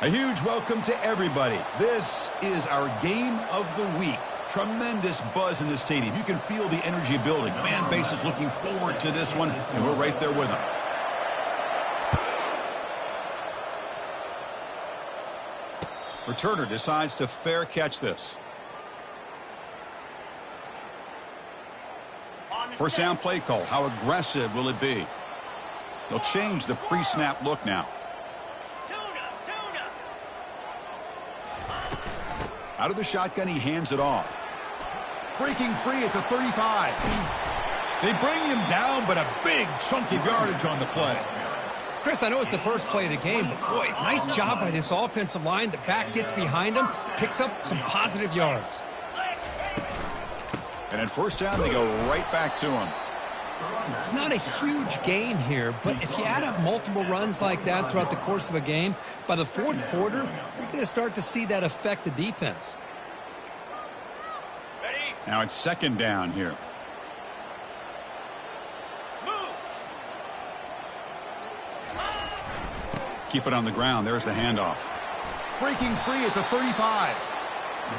A huge welcome to everybody. This is our game of the week. Tremendous buzz in the stadium. You can feel the energy building. Fan base is looking forward to this one, and we're right there with them. Returner decides to fair catch this. First down play call. How aggressive will it be? They'll change the pre-snap look now. Out of the shotgun, he hands it off. Breaking free at the 35. They bring him down, but a big chunk of yardage on the play. Chris, I know it's the first play of the game, but boy, nice job by this offensive line. The back gets behind him, picks up some positive yards. And at first down, they go right back to him. It's not a huge gain here, but if you add up multiple runs like that throughout the course of a game, by the fourth quarter, you're going to start to see that affect the defense. Now it's second down here. Keep it on the ground. There's the handoff. Breaking free at the 35.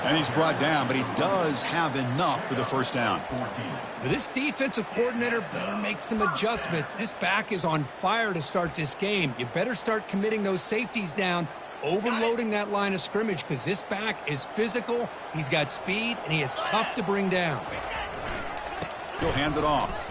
And he's brought down, but he does have enough for the first down. This defensive coordinator better make some adjustments. This back is on fire to start this game. You better start committing those safeties down, overloading that line of scrimmage, because this back is physical, he's got speed, and he is tough to bring down. He'll hand it off.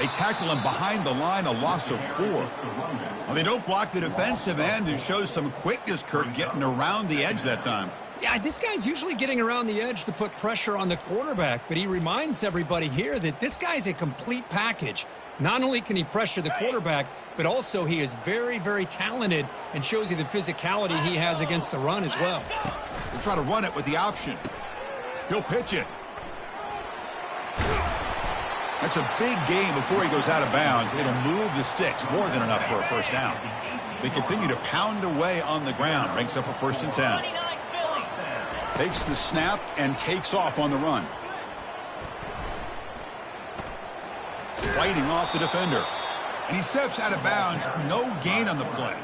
They tackle him behind the line, a loss of 4. Well, they don't block the defensive end and shows some quickness, Kirk, getting around the edge that time. Yeah, this guy's usually getting around the edge to put pressure on the quarterback, but he reminds everybody here that this guy's a complete package. Not only can he pressure the quarterback, but also he is very, very talented and shows you the physicality he has against the run as well. We'll try to run it with the option. He'll pitch it. That's a big gain before he goes out of bounds. It'll move the sticks, more than enough for a first down. They continue to pound away on the ground. Ranks up a 1st and 10. Takes the snap and takes off on the run. Fighting off the defender. And he steps out of bounds. No gain on the play.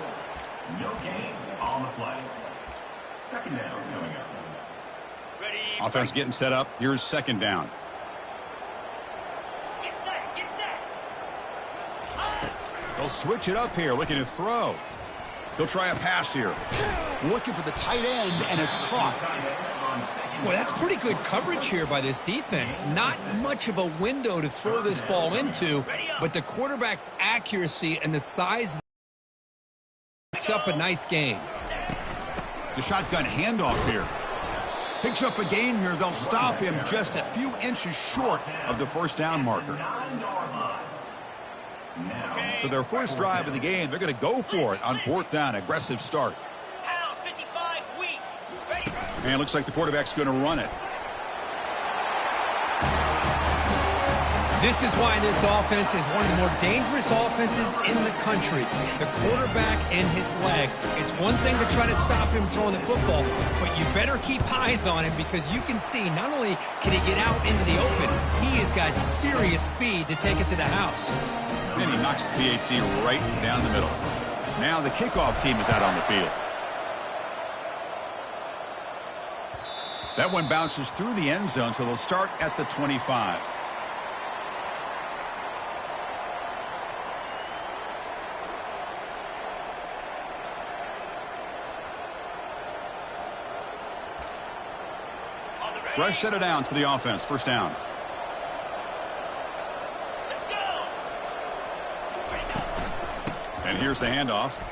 No gain on the play. Second down coming up. Offense getting set up. Here's second down. Get set. They'll switch it up here, looking to throw. They'll try a pass here. Looking for the tight end, and it's caught. Boy, that's pretty good coverage here by this defense. Not much of a window to throw this ball into, but the quarterback's accuracy and the size picks up a nice gain. The shotgun handoff here. Picks up a gain here. They'll stop him just a few inches short of the first down marker. So their first drive of the game, they're going to go for it on 4th down. Aggressive start. And it looks like the quarterback's going to run it. This is why this offense is one of the more dangerous offenses in the country. The quarterback and his legs. It's one thing to try to stop him throwing the football, but you better keep eyes on him because you can see not only can he get out into the open, he has got serious speed to take it to the house. And he knocks the PAT right down the middle. Now the kickoff team is out on the field. That one bounces through the end zone, so they'll start at the 25. Fresh set of downs for the offense. First down. And here's the handoff.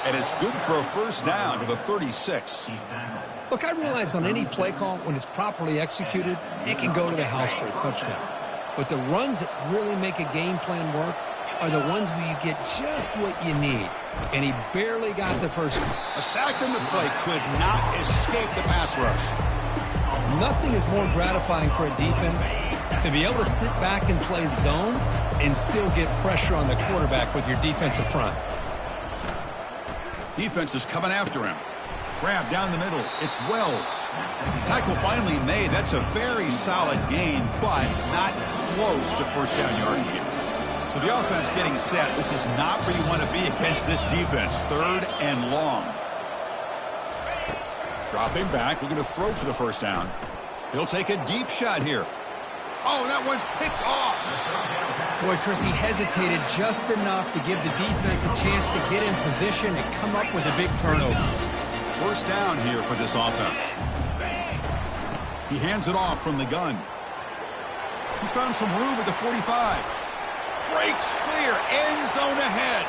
And it's good for a first down to the 36. Look, I realize on any play call, when it's properly executed, it can go to the house for a touchdown. But the runs that really make a game plan work are the ones where you get just what you need. And he barely got the first one. A sack in the play could not escape the pass rush. Nothing is more gratifying for a defense to be able to sit back and play zone and still get pressure on the quarterback with your defensive front. Defense is coming after him. Grab down the middle. It's Wells. Tackle finally made. That's a very solid gain, but not close to first down yardage. So the offense getting set. This is not where you want to be against this defense. 3rd and long. Dropping back, looking to throw for the first down. He'll take a deep shot here. Oh, that one's picked off. Boy, Chris, he hesitated just enough to give the defense a chance to get in position and come up with a big turnover. First down here for this offense. He hands it off from the gun. He's found some room at the 45. Breaks clear, end zone ahead.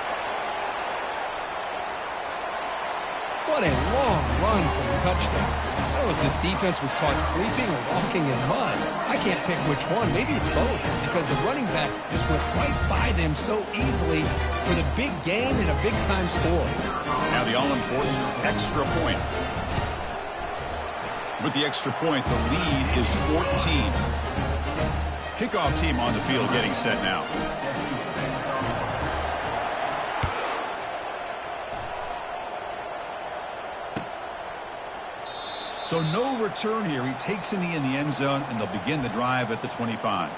What a long run for the touchdown. I don't know if this defense was caught sleeping or walking in mud. I can't pick which one. Maybe it's both, because the running back just went right by them so easily for the big game and a big-time score. Now the all-important extra point. With the extra point, the lead is 14. Kickoff team on the field getting set now. So no return here. He takes a knee in the end zone, and they'll begin the drive at the 25.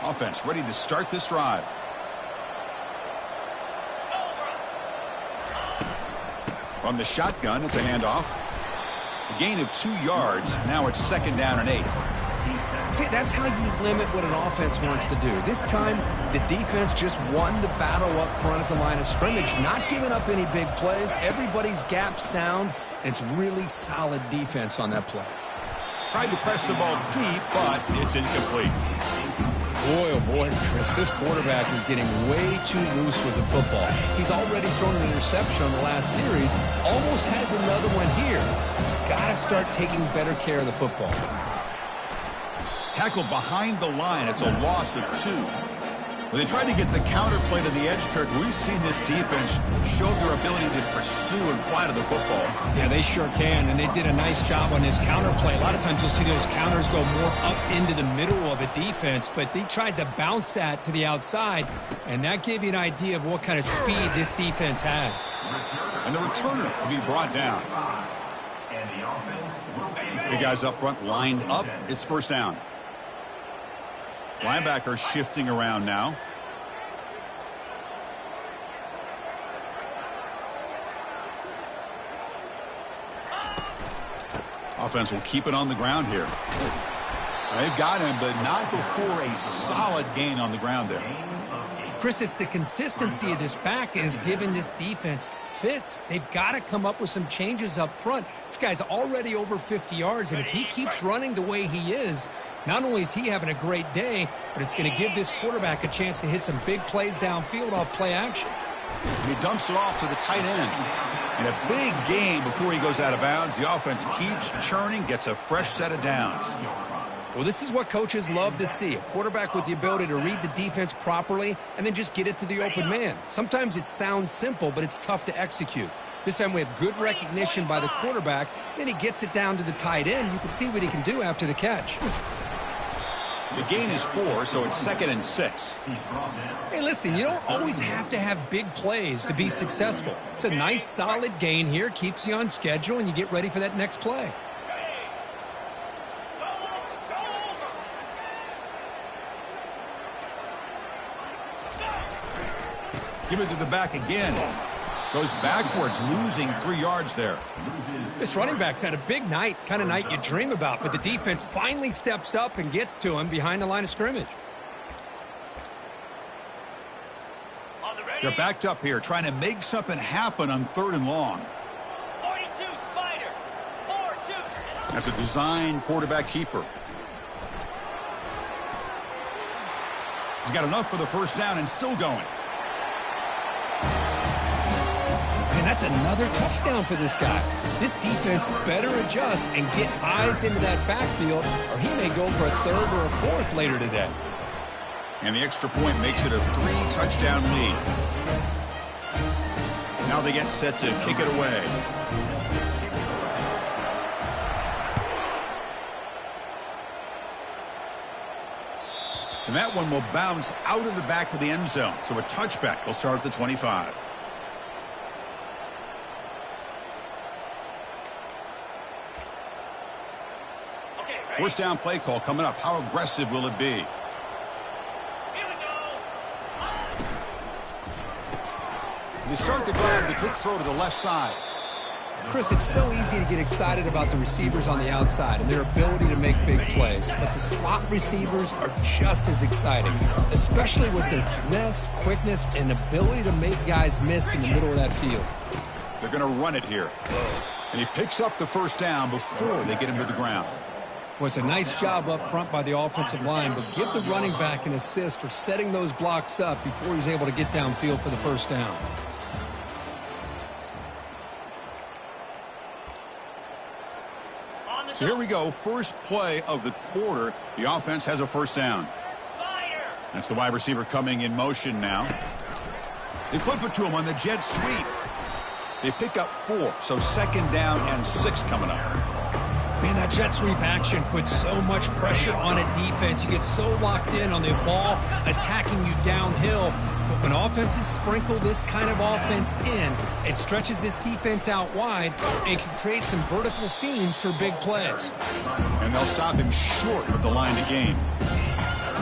Offense ready to start this drive. From the shotgun, it's a handoff. A gain of 2 yards. Now it's 2nd down and 8. See, that's how you limit what an offense wants to do. This time, the defense just won the battle up front at the line of scrimmage, not giving up any big plays. Everybody's gap sound. It's really solid defense on that play. Tried to press the ball deep, but it's incomplete. Boy, oh boy, Chris, this quarterback is getting way too loose with the football. He's already thrown an interception on the last series, almost has another one here. He's got to start taking better care of the football. Tackled behind the line. It's a loss of 2. When they tried to get the counterplay to the edge, Kirk, we've seen this defense show their ability to pursue and fly to the football. Yeah, they sure can, and they did a nice job on this counterplay. A lot of times you'll see those counters go more up into the middle of a defense, but they tried to bounce that to the outside, and that gave you an idea of what kind of speed this defense has. And the returner will be brought down. The guys up front lined up. It's first down. Linebacker shifting around now. Offense will keep it on the ground here. They've got him, but not before a solid gain on the ground there. Chris, it's the consistency of this back is giving this defense fits. They've got to come up with some changes up front. This guy's already over 50 yards, and if he keeps running the way he is, not only is he having a great day, but it's going to give this quarterback a chance to hit some big plays downfield off play action. And he dumps it off to the tight end. In a big game before he goes out of bounds, the offense keeps churning, gets a fresh set of downs. Well, this is what coaches love to see, a quarterback with the ability to read the defense properly and then just get it to the open man. Sometimes it sounds simple, but it's tough to execute. This time we have good recognition by the quarterback, then he gets it down to the tight end. You can see what he can do after the catch. The gain is 4, so it's 2nd and 6. Hey, listen, you don't always have to have big plays to be successful. It's a nice, solid gain here, keeps you on schedule, and you get ready for that next play. Give it to the back again. Goes backwards, losing 3 yards there. This running back's had a big night, kind of night you dream about, but the defense finally steps up and gets to him behind the line of scrimmage. They're backed up here, trying to make something happen on 3rd and long. 42 Spider. 4-2. That's a design quarterback keeper. He's got enough for the first down and still going. And that's another touchdown for this guy. This defense better adjust and get eyes into that backfield, or he may go for a 3rd or a 4th later today. And the extra point makes it a 3-touchdown lead. Now they get set to kick it away. And that one will bounce out of the back of the end zone. So a touchback will start at the 25. First down play call coming up. How aggressive will it be? Here we go. They start the drive with a quick throw to the left side. Chris, it's so easy to get excited about the receivers on the outside and their ability to make big plays, but the slot receivers are just as exciting, especially with their finesse, quickness, and ability to make guys miss in the middle of that field. They're going to run it here. And he picks up the first down before they get him to the ground. Well, it's a nice job up front by the offensive line, but give the running back an assist for setting those blocks up before he's able to get downfield for the first down. So here we go. First play of the quarter. The offense has a first down. That's the wide receiver coming in motion now. They flip it to him on the jet sweep. They pick up 4, so second down and 6 coming up. Man, that jet sweep action puts so much pressure on a defense. You get so locked in on the ball attacking you downhill. But when offenses sprinkle this kind of offense in, it stretches this defense out wide and can create some vertical seams for big plays. And they'll stop him short of the line to gain.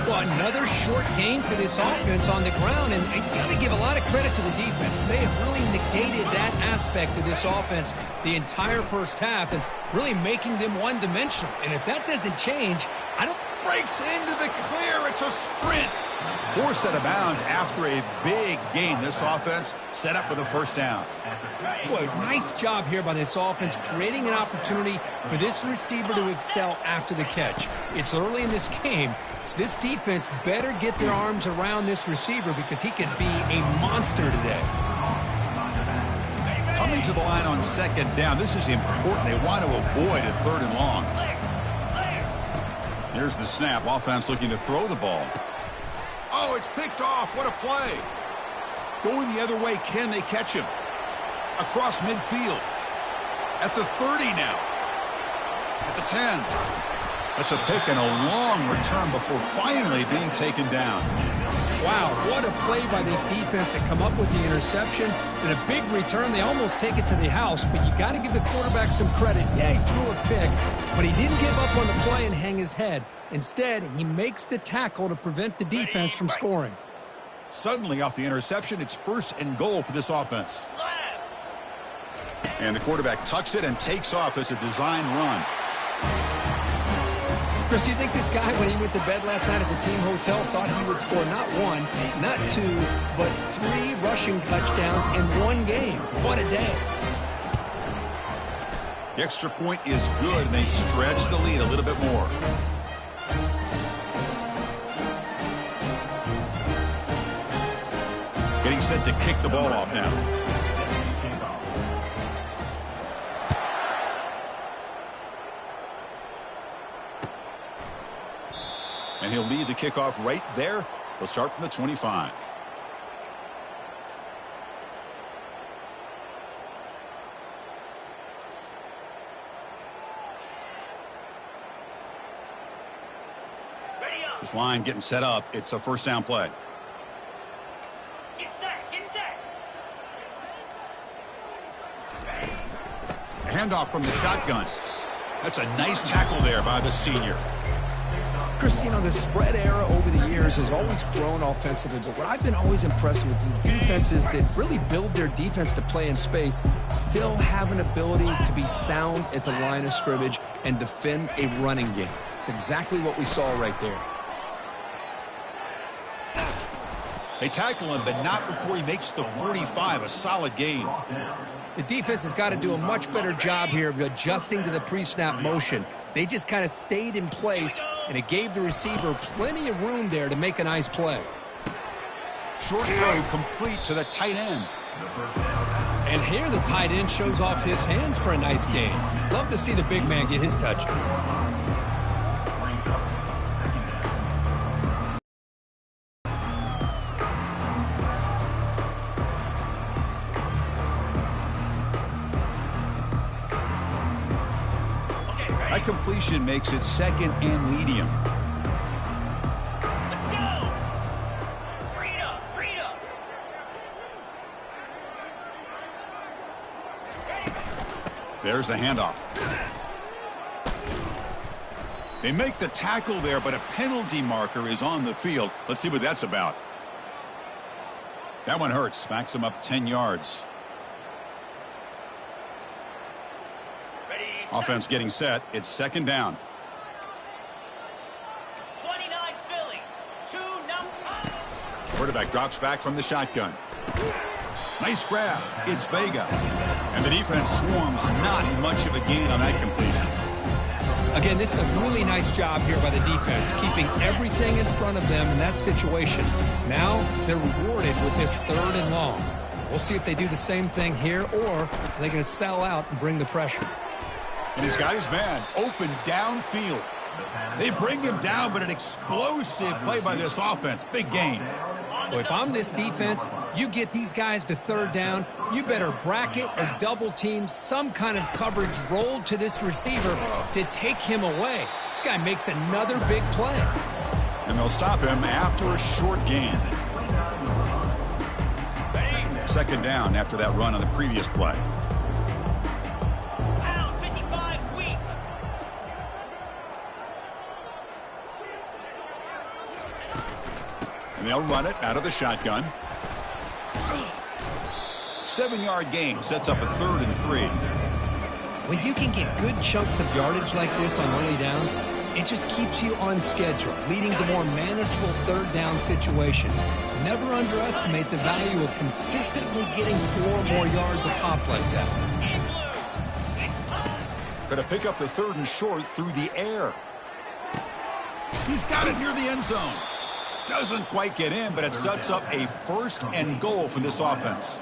Well, another short game for this offense on the ground, and you got to give a lot of credit to the defense. They have really negated that aspect of this offense the entire first half and really making them one-dimensional. And if that doesn't change, I don't... Breaks into the clear. It's a sprint. Forced out of bounds after a big gain. This offense set up with a first down. Boy, nice job here by this offense, creating an opportunity for this receiver to excel after the catch. It's early in this game, so this defense better get their arms around this receiver because he could be a monster today. Coming to the line on second down. This is important. They want to avoid a third and long. Here's the snap. Offense looking to throw the ball. Oh, it's picked off. What a play. Going the other way. Can they catch him? Across midfield. At the 30 now. At the 10. That's a pick and a long return before finally being taken down. Wow, what a play by this defense to come up with the interception. And a big return. They almost take it to the house, but you got to give the quarterback some credit. Yeah, he threw a pick, but he didn't give up on the play and hang his head. Instead, he makes the tackle to prevent the defense from scoring. Suddenly, off the interception, it's first and goal for this offense. And the quarterback tucks it and takes off as a design run. Chris, you think this guy, when he went to bed last night at the team hotel, thought he would score not 1, not 2, but 3 rushing touchdowns in one game? What a day. The extra point is good, and they stretch the lead a little bit more. Getting set to kick the ball off now. And he'll lead the kickoff right there. They'll start from the 25. This line getting set up. It's a first down play. Get set, get set. A handoff from the shotgun. That's a nice tackle there by the senior. Chris, you know, the spread era over the years has always grown offensively, but what I've been always impressed with defenses that really build their defense to play in space still have an ability to be sound at the line of scrimmage and defend a running game. It's exactly what we saw right there. They tackle him, but not before he makes the 45, a solid gain. The defense has got to do a much better job here of adjusting to the pre-snap motion. They just kind of stayed in place, and it gave the receiver plenty of room there to make a nice play. Short throw complete to the tight end. And here the tight end shows off his hands for a nice gain. Love to see the big man get his touches. That completion makes it second and medium. Let's go. Read up, read up. There's the handoff. They make the tackle there, but a penalty marker is on the field. Let's see what that's about. That one hurts. Backs him up 10 yards. Ready, Offense getting set. It's second down. 29 Philly. 2-0. Quarterback drops back from the shotgun. Nice grab. It's Vega. And the defense swarms. Not much of a gain on that completion. Again, this is a really nice job here by the defense, keeping everything in front of them in that situation. Now they're rewarded with this 3rd and long. We'll see if they do the same thing here, or they're going to sell out and bring the pressure. And he's got his man open downfield. They bring him down, but an explosive play by this offense. Big gain. Well, if I'm this defense, you get these guys to 3rd down, you better bracket or double team some kind of coverage rolled to this receiver to take him away. This guy makes another big play. And they'll stop him after a short gain. Second down after that run on the previous play. Pound 55 weak. And they'll run it out of the shotgun. 7-yard gain sets up a 3rd and 3. When you can get good chunks of yardage like this on early downs, it just keeps you on schedule, leading to more manageable 3rd down situations. Never underestimate the value of consistently getting 4 more yards a pop like that. Going to pick up the 3rd and short through the air. He's got it near the end zone. Doesn't quite get in, but it sets up a 1st and goal for this offense.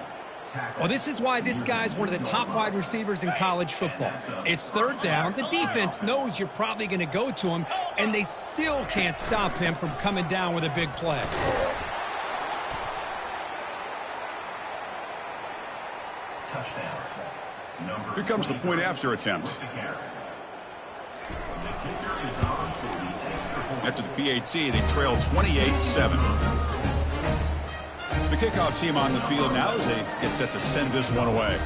Well, this is why this guy's one of the top wide receivers in college football. It's 3rd down. The defense knows you're probably going to go to him, and they still can't stop him from coming down with a big play. Here comes the point after attempt. After the PAT, they trail 28-7. The kickoff team on the field now as they get set to send this one away.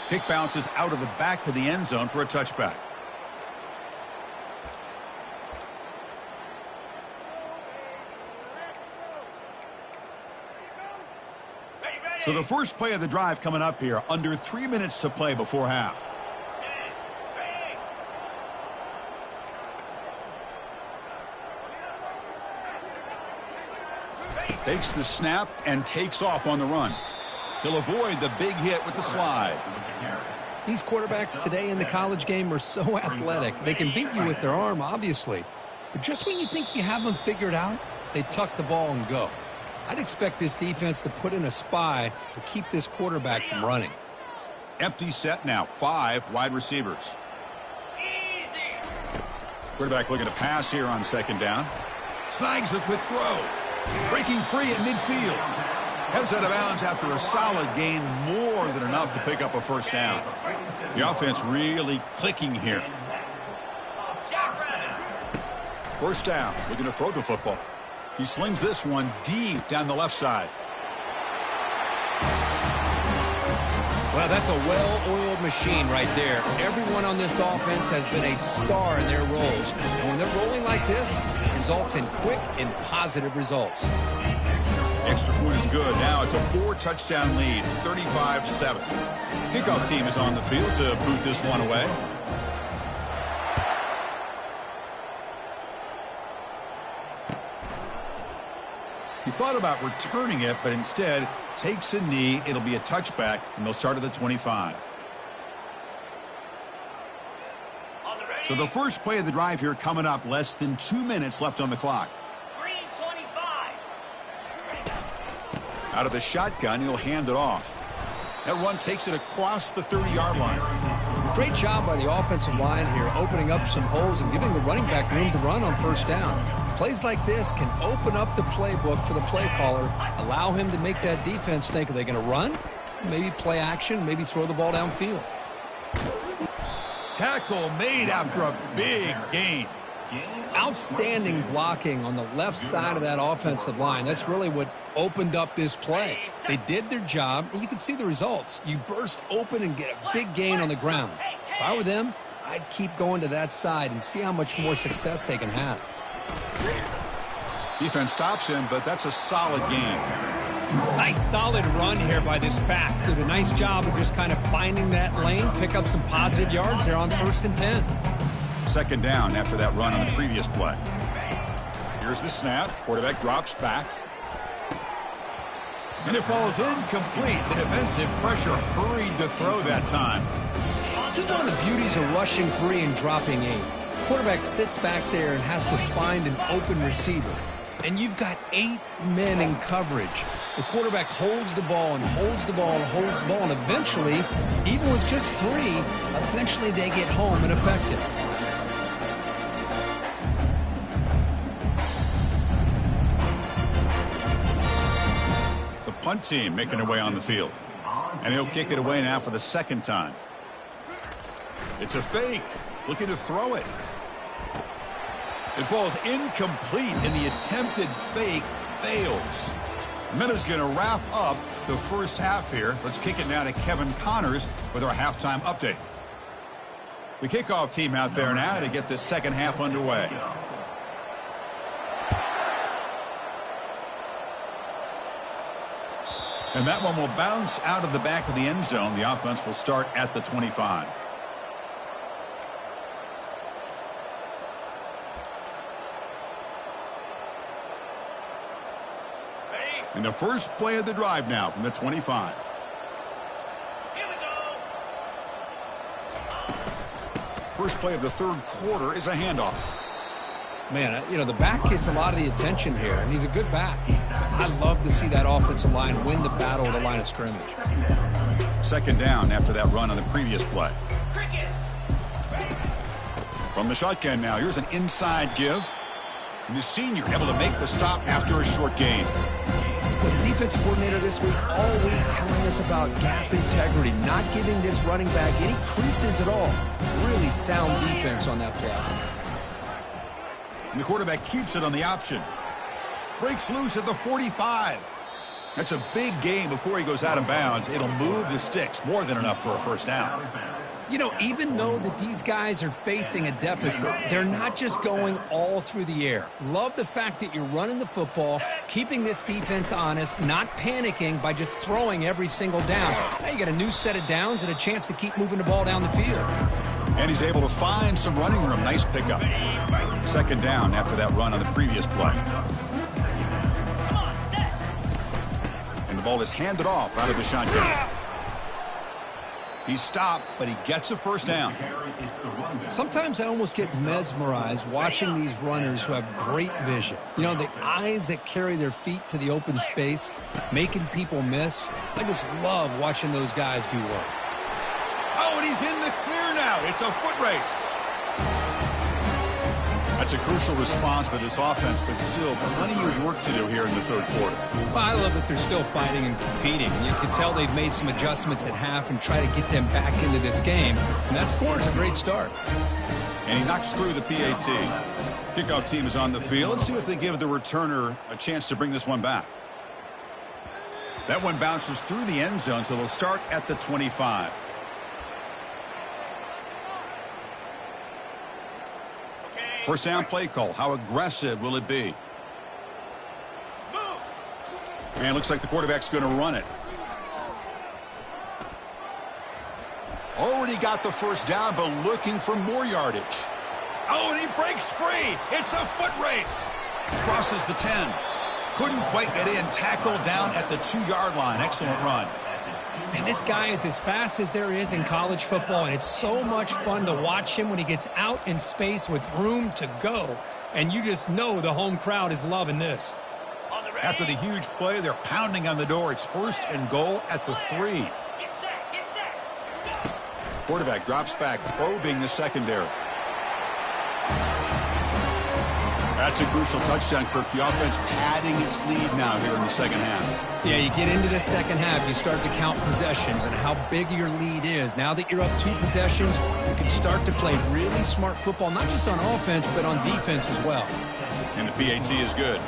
Kick bounces out of the back of the end zone for a touchback. So the first play of the drive coming up here, under 3 minutes to play before half. Takes the snap and takes off on the run. He'll avoid the big hit with the slide. These quarterbacks today in the college game are so athletic. They can beat you with their arm, obviously. But just when you think you have them figured out, they tuck the ball and go. I'd expect this defense to put in a spy to keep this quarterback from running. Empty set now. 5 wide receivers. Quarterback looking to pass here on second down. Snags the quick throw. Breaking free at midfield. Heads out of bounds after a solid gain, more than enough to pick up a 1st down. The offense really clicking here. 1st down, looking to throw the football. He slings this one deep down the left side. Well, that's a well-oiled machine right there. Everyone on this offense has been a star in their roles. And when they're rolling like this, it results in quick and positive results. Extra point is good. Now it's a 4-touchdown lead, 35-7. Kickoff team is on the field to boot this one away. He thought about returning it, but instead takes a knee. It'll be a touchback, and they'll start at the 25. So the first play of the drive here coming up, less than 2 minutes left on the clock. Green 25. Out of the shotgun, he'll hand it off. That run takes it across the 30-yard line. Great job by the offensive line here, opening up some holes and giving the running back room to run on 1st down. Plays like this can open up the playbook for the play caller, allow him to make that defense think, are they going to run? Maybe play action, maybe throw the ball downfield. Tackle made after a big gain. Outstanding blocking on the left side of that offensive line. That's really what opened up this play. They did their job, and you can see the results. You burst open and get a big gain on the ground. If I were them, I'd keep going to that side and see how much more success they can have. Defense stops him, but that's a solid game. Nice solid run here by this back. Did a nice job of just kind of finding that lane, pick up some positive yards there on 1st and 10. Second down after that run on the previous play. Here's the snap. Quarterback drops back. And it falls incomplete. The defensive pressure hurried to throw that time. This is one of the beauties of rushing 3 and dropping 8. Quarterback sits back there and has to find an open receiver. And you've got 8 men in coverage. The quarterback holds the ball and holds the ball and holds the ball. And eventually, even with just 3, eventually they get home and effective. The punt team making their way on the field. And he'll kick it away now for the second time. It's a fake. Looking to throw it. It falls incomplete, and the attempted fake fails. Miller's going to wrap up the first half here. Let's kick it now to Kevin Connors with our halftime update. The kickoff team out there now to get this second half underway. And that one will bounce out of the back of the end zone. The offense will start at the 25. In the first play of the drive now from the 25. Here we go. First play of the third quarter is a handoff. Man, you know, the back gets a lot of the attention here, and he's a good back. I love to see that offensive line win the battle at the line of scrimmage. Second down after that run on the previous play. Cricket. From the shotgun now, here's an inside give. And the senior able to make the stop after a short gain. But the defensive coordinator this week all week telling us about gap integrity, not giving this running back any creases at all. Really sound defense on that play. And the quarterback keeps it on the option. Breaks loose at the 45. That's a big gain before he goes out of bounds. It'll move the sticks. More than enough for a first down. You know, even though that these guys are facing a deficit, they're not just going all through the air. Love the fact that you're running the football, keeping this defense honest, not panicking by just throwing every single down. Now you got a new set of downs and a chance to keep moving the ball down the field. And he's able to find some running room. Nice pickup. Second down after that run on the previous play. And the ball is handed off out of the shotgun. He's stopped, but he gets a first down. Sometimes I almost get mesmerized watching these runners who have great vision. You know, the eyes that carry their feet to the open space, making people miss. I just love watching those guys do work. Oh, and he's in the clear now. It's a foot race. That's a crucial response by this offense, but still plenty of work to do here in the third quarter. Well, I love that they're still fighting and competing. You can tell they've made some adjustments at half and try to get them back into this game. And that score is a great start. And he knocks through the PAT. Kickoff team is on the field. Let's see if they give the returner a chance to bring this one back. That one bounces through the end zone, so they'll start at the 25. First down play call. How aggressive will it be? Moves. And it looks like the quarterback's going to run it. Already got the first down, but looking for more yardage. Oh, and he breaks free. It's a foot race. Crosses the 10. Couldn't quite get in. Tackled down at the 2-yard line. Excellent run. And this guy is as fast as there is in college football, and it's so much fun to watch him when he gets out in space with room to go. And you just know the home crowd is loving this. After the huge play, they're pounding on the door. It's first and goal at the 3. Get set. Get set. Quarterback drops back, probing the secondary. That's a crucial touchdown, Kirk. The offense padding its lead now here in the second half. Yeah, you get into the second half, you start to count possessions and how big your lead is. Now that you're up 2 possessions, you can start to play really smart football, not just on offense, but on defense as well. And the PAT is good.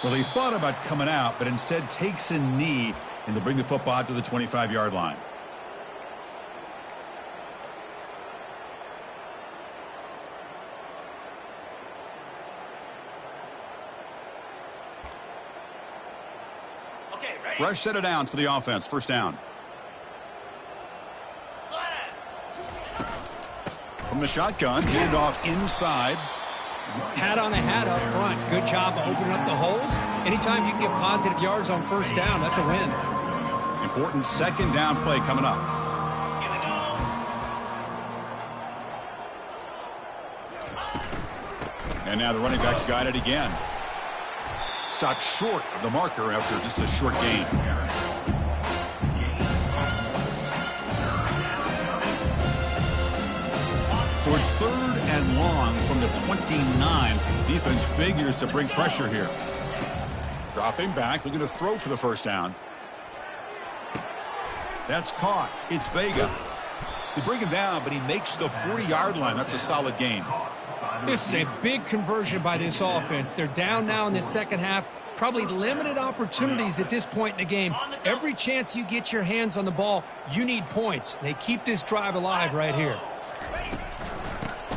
Well, he thought about coming out, but instead takes a knee, and they'll bring the football out to the 25-yard line. Okay, ready? Fresh set of downs for the offense. First down. Slide. From the shotgun, handoff inside. Hat on a hat up front. Good job of opening up the holes. Anytime you can get positive yards on first down, that's a win. Important second down play coming up. Here we go. And now the running back's got it again. Stopped short of the marker after just a short gain. So it's 3rd and long from the 29. Defense figures to bring pressure here. Dropping back, looking to throw for the first down. That's caught. It's Vega. They bring him down, but he makes the 40-yard line. That's a solid gain. This is a big conversion by this offense. They're down now in the second half. Probably limited opportunities at this point in the game. Every chance you get your hands on the ball, you need points. They keep this drive alive right here.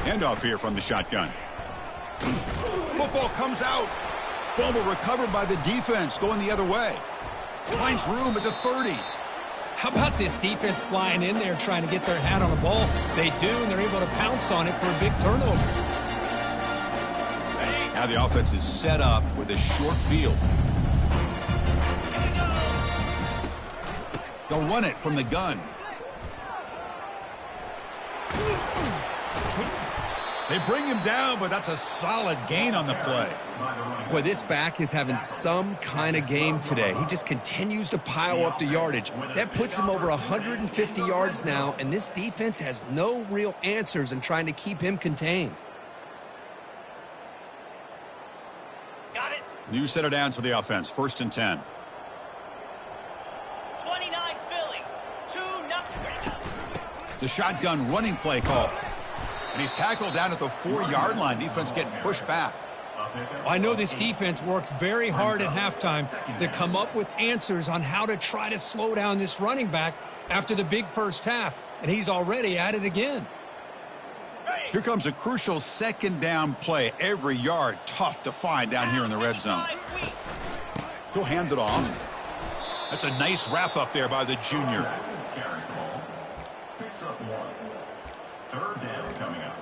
Handoff here from the shotgun. Football comes out. Fumble recovered by the defense, going the other way. Finds room at the 30. How about this defense flying in there trying to get their hat on the ball? They do, and they're able to pounce on it for a big turnover. Now the offense is set up with a short field. They'll run it from the gun. They bring him down, but that's a solid gain on the play. Boy, this back is having some kind of game today. He just continues to pile up the yardage. That puts him over 150 yards now, and this defense has no real answers in trying to keep him contained. Got it. New set of downs for the offense. 1st and 10. 29 Philly. 2-0. The shotgun running play call. And he's tackled down at the 4-yard line. Defense getting pushed back. I know this defense worked very hard at halftime to come up with answers on how to try to slow down this running back after the big first half, and he's already at it again. Here comes a crucial second down play. Every yard tough to find down here in the red zone. He'll hand it off. That's a nice wrap up there by the junior. Carries the ball. Picks up 1. 3rd down coming up.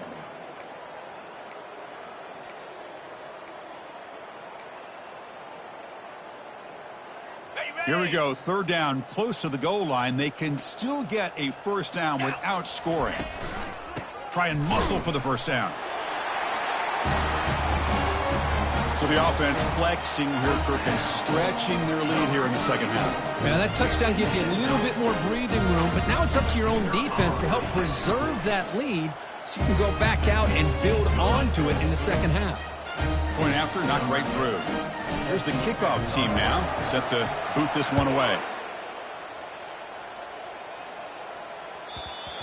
Here we go. 3rd down, close to the goal line. They can still get a first down without scoring. Try and muscle for the first down. So the offense flexing here, Kirk, and stretching their lead here in the second half. Yeah, that touchdown gives you a little bit more breathing room, but now it's up to your own defense to help preserve that lead so you can go back out and build onto it in the second half. Point after, knocked right through. There's the kickoff team now, set to boot this one away.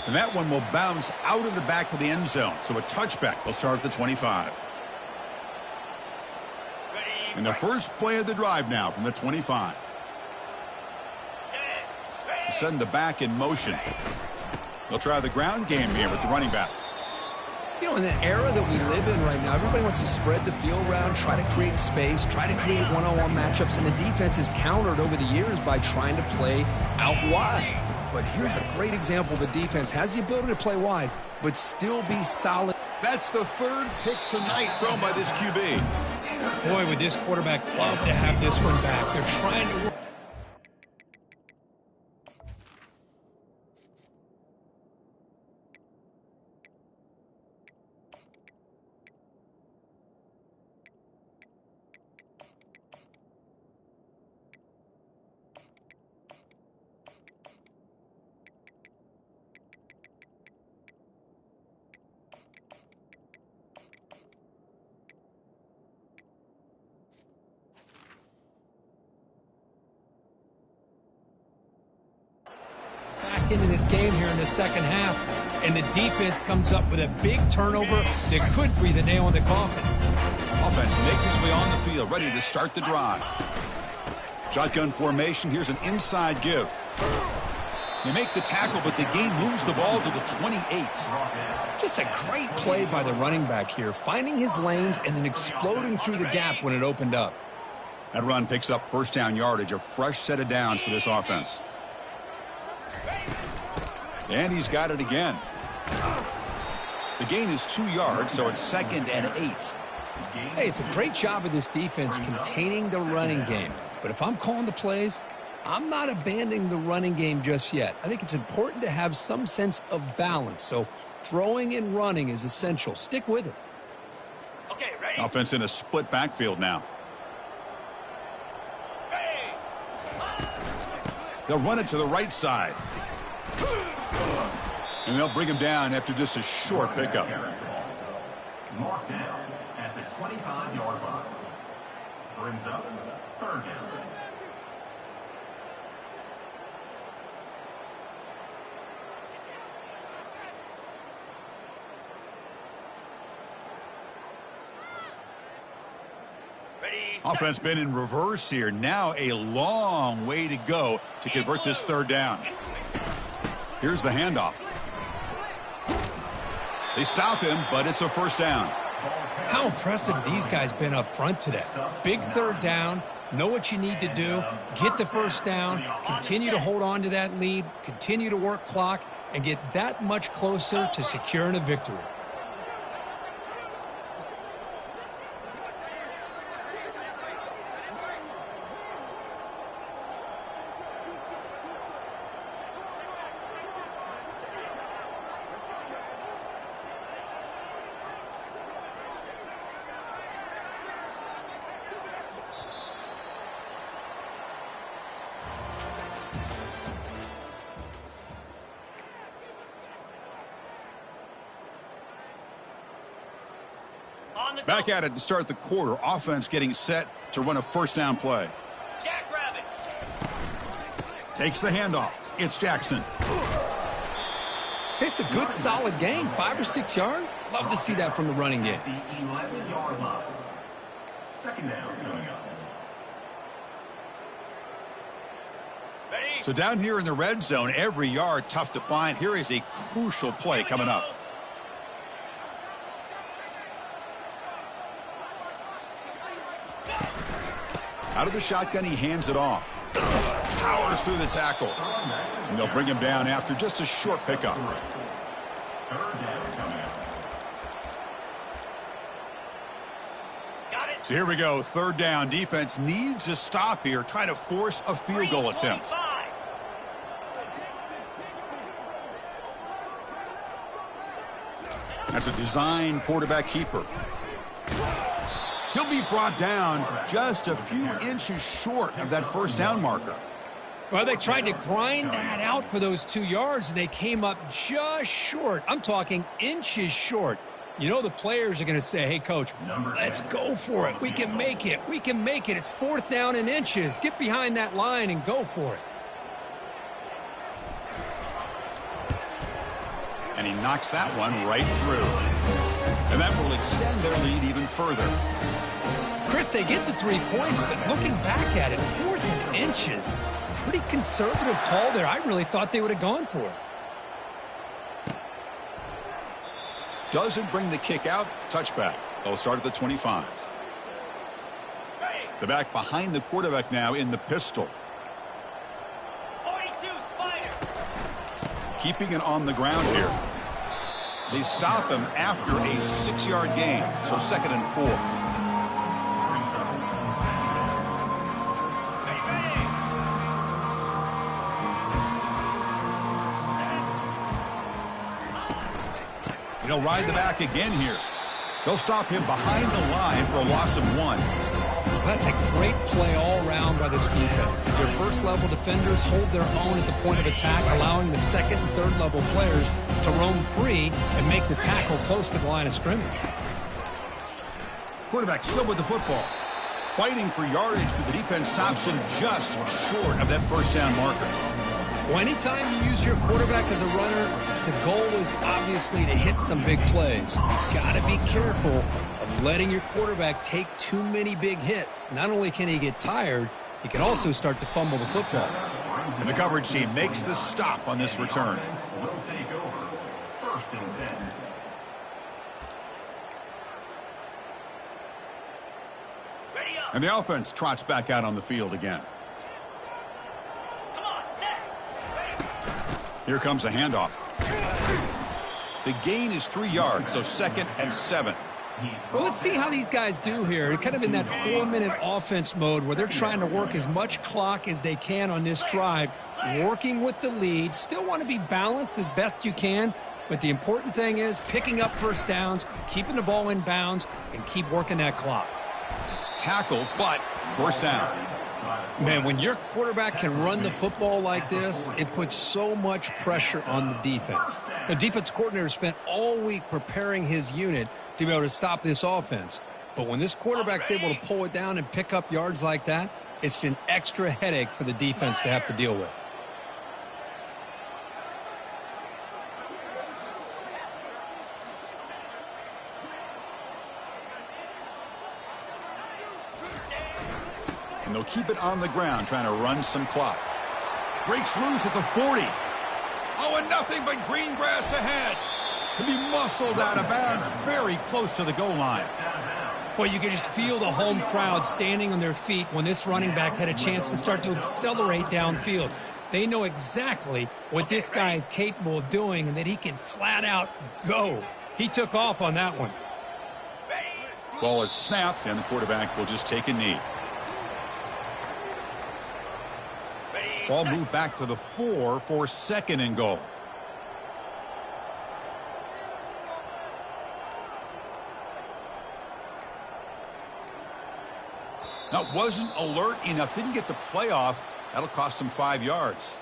And that one will bounce out of the back of the end zone. So a touchback will start at the 25. And the first play of the drive now from the 25. Send the back in motion. They'll try the ground game here with the running back. You know, in the era that we live in right now, everybody wants to spread the field around, try to create space, try to create one-on-one matchups, and the defense is countered over the years by trying to play out wide. But here's a great example. The defense has the ability to play wide, but still be solid. That's the 3rd pick tonight thrown by this QB. Boy, would this quarterback love to have this one back. They're trying to work. back into this game here in the second half, and the defense comes up with a big turnover that could be the nail in the coffin. Offense makes its way on the field, ready to start the drive. Shotgun formation. Here's an inside give. They make the tackle, but the game moves the ball to the 28. Just a great play by the running back here, finding his lanes and then exploding through the gap when it opened up. That run picks up first down yardage, a fresh set of downs for this offense. And he's got it again. The gain is 2 yards, so it's 2nd and 8. Hey, it's a great job of this defense containing the running game. But if I'm calling the plays, I'm not abandoning the running game just yet. I think it's important to have some sense of balance. So throwing and running is essential. Stick with it. Okay, ready? Offense in a split backfield now. Hey! They'll run it to the right side. And they'll bring him down after just a short pickup. Marked down at the 25-yard line. Brings up 3rd down. Offense been in reverse here. Now a long way to go to convert this 3rd down. Here's the handoff. They stop him, but it's a first down. How impressive these guys been up front today. Big 3rd down. Know what you need to do. Get the first down. Continue to hold on to that lead. Continue to work clock and get that much closer to securing a victory. Back at it to start the quarter. Offense getting set to run a first down play. Jackrabbit. Takes the handoff. It's Jackson. It's a good, solid game. 5 or 6 yards. Love to see that from the running game. The 11-yard line. 2nd down coming up. Ready? So down here in the red zone, every yard tough to find. Here is a crucial play coming up. Out of the shotgun, he hands it off. Powers through the tackle. And they'll bring him down after just a short pickup. 3rd down coming up. Got it. So here we go. 3rd down. Defense needs a stop here. Try to force a field goal attempt. 25. That's a design quarterback keeper. He'll be brought down just a few inches short of that first down marker. Well, they tried to grind that out for those 2 yards, and they came up just short. I'm talking inches short. You know the players are going to say, hey, Coach, let's go for it. We can make it. We can make it. It's 4th down in inches. Get behind that line and go for it. And he knocks that one right through. And that will extend their lead even further. Chris, they get the 3 points, but looking back at it, 4th and inches. Pretty conservative call there. I really thought they would have gone for it. Doesn't bring the kick out. Touchback. They'll start at the 25. The back behind the quarterback now in the pistol. 42, Spider. Keeping it on the ground here. They stop him after a 6-yard gain. So 2nd and 4. He'll ride the back again here. They'll stop him behind the line for a loss of 1. That's a great play all around by this defense. Their first-level defenders hold their own at the point of attack, allowing the second and third-level players to roam free and make the tackle close to the line of scrimmage. Quarterback still with the football. Fighting for yardage, but the defense stops him just short of that first down marker. Well, anytime you use your quarterback as a runner, the goal is obviously to hit some big plays. You've got to be careful of letting your quarterback take too many big hits. Not only can he get tired, he can also start to fumble the football. And the coverage team makes the stop on this return. Will take over. First and 10. Ready up. And the offense trots back out on the field again. Come on, set. Here comes a handoff. The gain is 3 yards, so 2nd and 7. Well, let's see how these guys do here. They're kind of in that 4-minute offense mode where they're trying to work as much clock as they can on this drive, working with the lead. Still want to be balanced as best you can, but the important thing is picking up first downs, keeping the ball in bounds, and keep working that clock. Tackle, but first down. Man, when your quarterback can run the football like this, it puts so much pressure on the defense. The defense coordinator spent all week preparing his unit to be able to stop this offense. But when this quarterback's able to pull it down and pick up yards like that, it's an extra headache for the defense to have to deal with. And they'll keep it on the ground, trying to run some clock. Breaks loose at the 40. Oh, and nothing but green grass ahead. He'll be muscled out of bounds very close to the goal line. Well, you can just feel the home crowd standing on their feet when this running back had a chance to start to accelerate downfield. They know exactly what this guy is capable of doing and that he can flat out go. He took off on that one. Ball is snapped, and the quarterback will just take a knee. Ball moved back to the 4 for 2nd and goal. Now, wasn't alert enough, didn't get the playoff. That'll cost him 5 yards.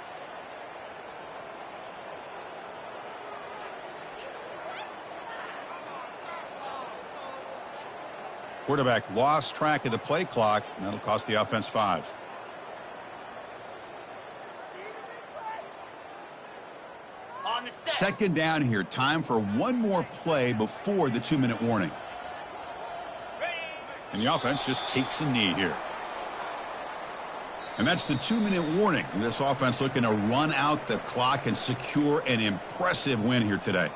Quarterback lost track of the play clock, and that'll cost the offense 5. On the set. 2nd down here. Time for one more play before the 2-minute warning. And the offense just takes a knee here. And that's the 2-minute warning. And this offense looking to run out the clock and secure an impressive win here today.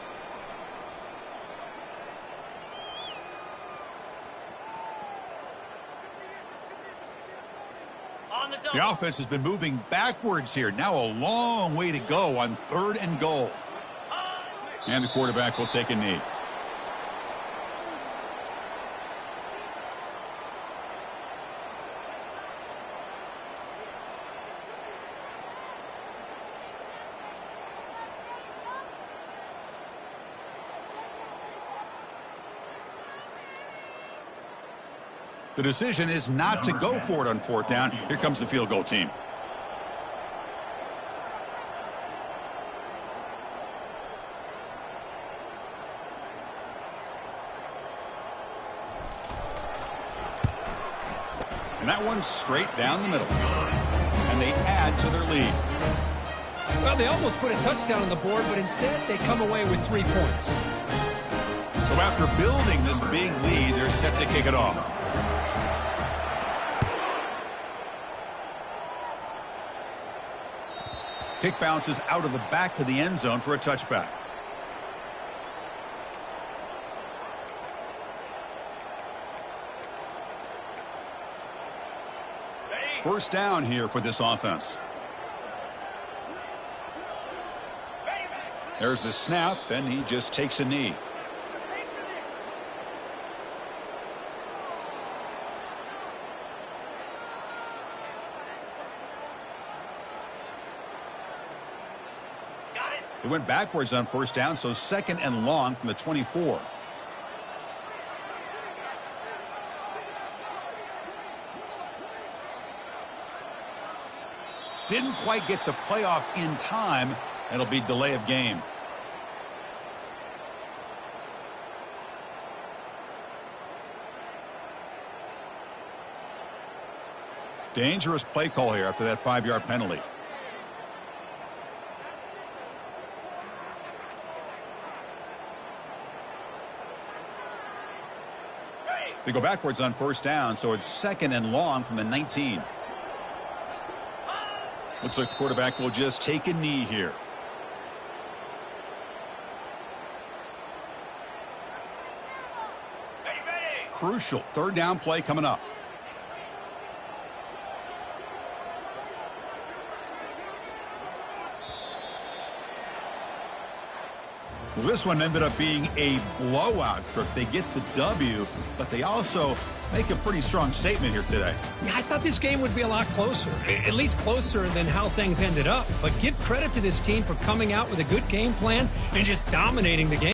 On the double. The offense has been moving backwards here. Now a long way to go on 3rd and goal. And the quarterback will take a knee. The decision is not to go for it on 4th down. Here comes the field goal team. And that one's straight down the middle. And they add to their lead. Well, they almost put a touchdown on the board, but instead they come away with 3 points. So after building this big lead, they're set to kick it off. Kick bounces out of the back of the end zone for a touchback. First down here for this offense. There's the snap, and he just takes a knee. It went backwards on 1st down, so 2nd and long from the 24. Didn't quite get the playoff in time. It'll be delay of game. Dangerous play call here after that 5-yard penalty. They go backwards on first down, so it's 2nd and long from the 19. Looks like the quarterback will just take a knee here. Crucial 3rd down play coming up. Well, this one ended up being a blowout trip. They get the W, but they also make a pretty strong statement here today. Yeah, I thought this game would be a lot closer, at least closer than how things ended up. But give credit to this team for coming out with a good game plan and just dominating the game.